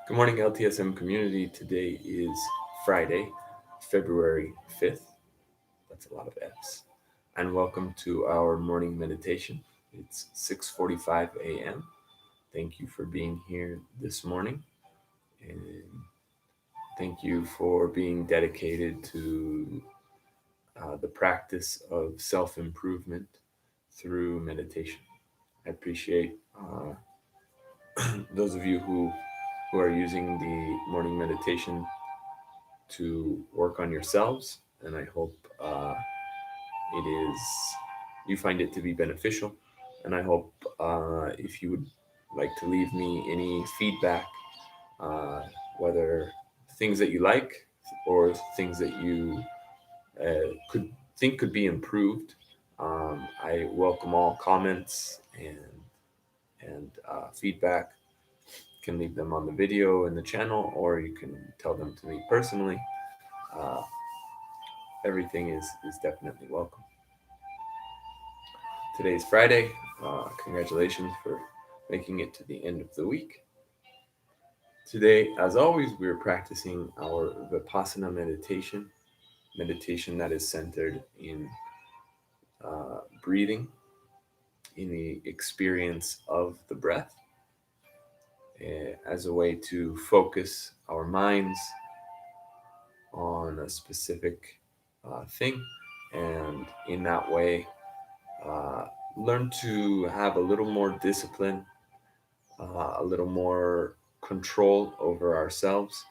Good morning, LTSM community. Today is Friday, February 5th. That's a lot of F's. And welcome to our morning meditation. It's 6:45 a.m. Thank you for being here this morning. And thank you for being dedicated to the practice of self-improvement through meditation. I appreciate those of you who are using the morning meditation to work on yourselves, and I hope it is you find it to be beneficial. And I hope if you would like to leave me any feedback, uh, whether things that you like or things that you could think could be improved. I welcome all comments and feedback. You can leave them on the video in the channel, or you can tell them to me personally. Uh, Everything is definitely welcome. Today's Friday. Congratulations for making it to the end of the week. Today, as always, we're practicing our Vipassana meditation that is centered in breathing, in the experience of the breath, as a way to focus our minds on a specific thing, and in that way, uh, learn to have a little more discipline, a little more control over ourselves,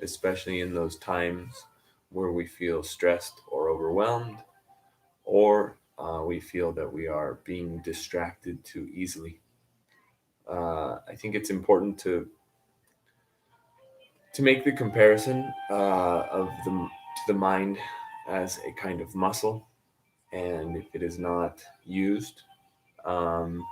especially in those times where we feel stressed or overwhelmed, or we feel that we are being distracted too easily. I think it's important to make the comparison of the mind as a kind of muscle, and if it is not used, um,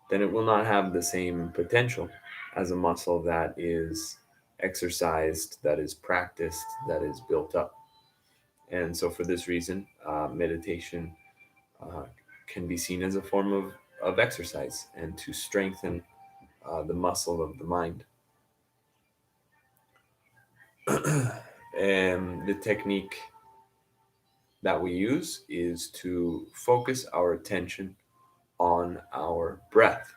then it will not have the same potential as a muscle that is exercised, that is practiced, that is built up. And so, for this reason, meditation uh, can be seen as a form of exercise and to strengthen the muscle of the mind. And the technique that we use is to focus our attention on our breath.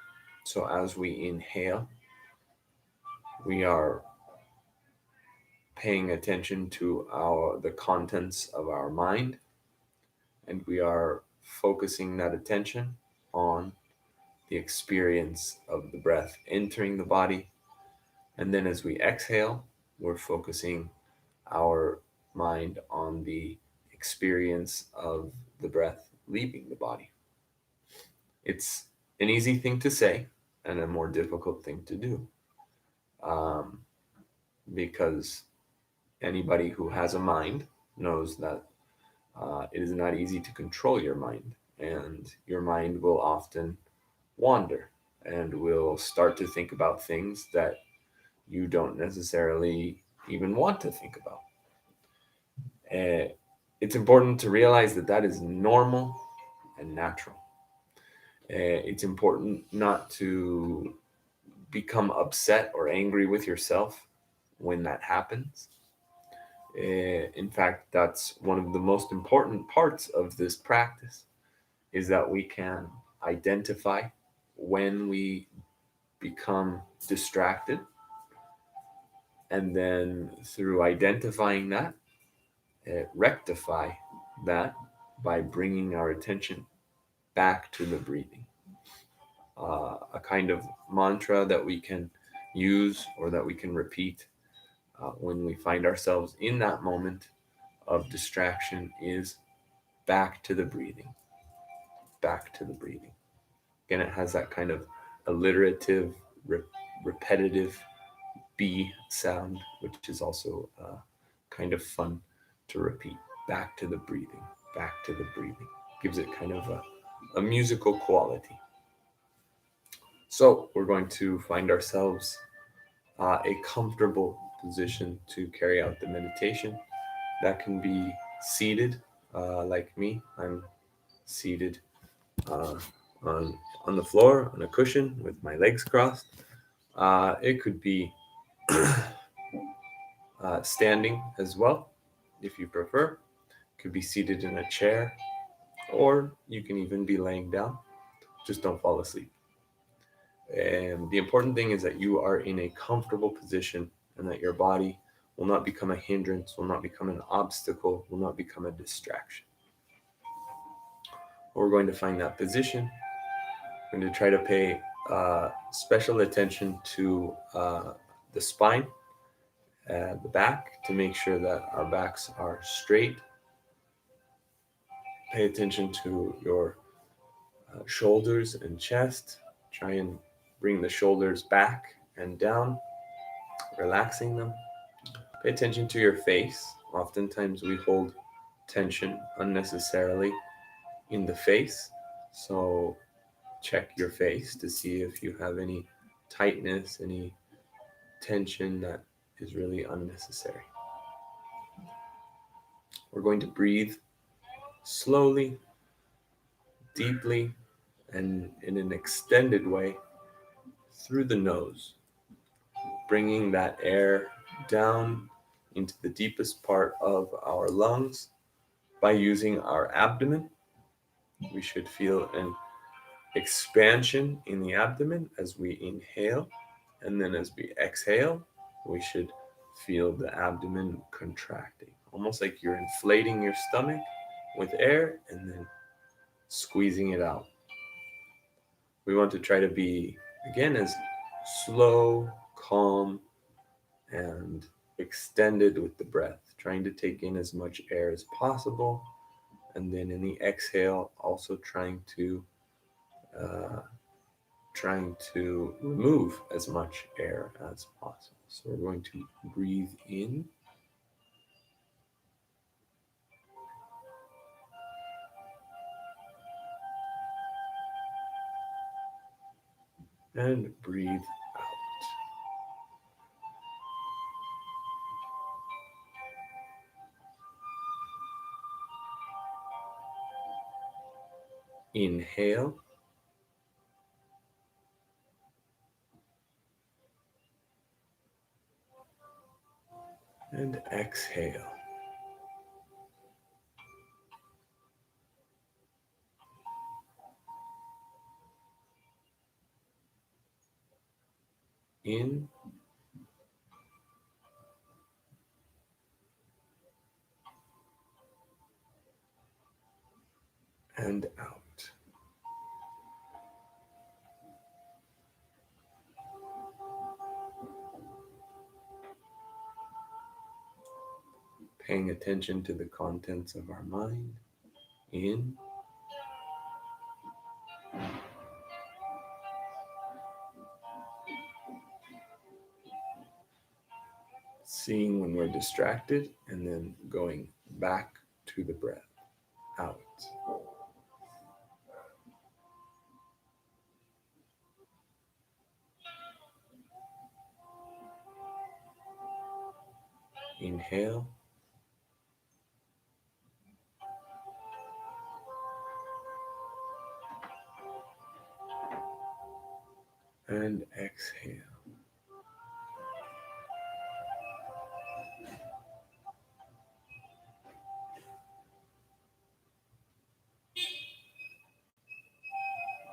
So, as we inhale, we are paying attention to the contents of our mind, and we are focusing that attention on the experience of the breath entering the body. And then as we exhale, we're focusing our mind on the experience of the breath leaving the body. It's an easy thing to say and a more difficult thing to do, um, because anybody who has a mind knows that it is not easy to control your mind, and your mind will often wander and will start to think about things that you don't necessarily even want to think about. Uh, it's important to realize that that is normal and natural. It's important not to become upset or angry with yourself when that happens. In fact, that's one of the most important parts of this practice, is that we can identify when we become distracted, and then through identifying that, rectify that by bringing our attention back to the breathing. A kind of mantra that we can use or that we can repeat when we find ourselves in that moment of distraction is back to the breathing, back to the breathing. Again, it has that kind of alliterative, re- repetitive B sound, which is also kind of fun to repeat. Back to the breathing, back to the breathing. Gives it kind of a musical quality. So we're going to find ourselves a comfortable position to carry out the meditation. That can be seated, like me. I'm seated uh, on the floor on a cushion with my legs crossed. It could be Standing as well, if you prefer. Could be seated in a chair, or you can even be laying down. Just don't fall asleep. And the important thing is that you are in a comfortable position and that your body will not become a hindrance, will not become an obstacle, will not become a distraction. We're going to find that position. We're going to try to pay special attention to the spine and the back to make sure that our backs are straight. Pay attention to your shoulders and chest. Try and bring the shoulders back and down, relaxing them. Pay attention to your face. Oftentimes we hold tension unnecessarily in the face. So check your face to see if you have any tightness, any tension that is really unnecessary. We're going to breathe slowly, deeply, and in an extended way through the nose, bringing that air down into the deepest part of our lungs by using our abdomen. We should feel an expansion in the abdomen as we inhale, and then as we exhale, we should feel the abdomen contracting, almost like you're inflating your stomach with air and then squeezing it out. We want to try to be, again, as slow, calm, and extended with the breath, trying to take in as much air as possible. And then in the exhale, also uh, trying to remove as much air as possible. So we're going to breathe in and breathe out. Inhale and exhale. In and out. Paying attention to the contents of our mind. In seeing when we're distracted and then going back to the breath. Out. Inhale and exhale.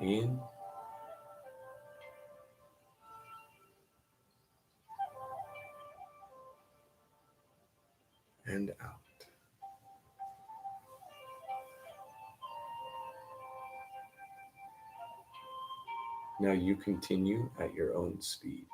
In and out. Now you continue at your own speed.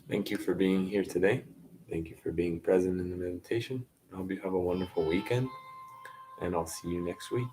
Thank you for being here today. Thank you for being present in the meditation. I hope you have a wonderful weekend, and I'll see you next week.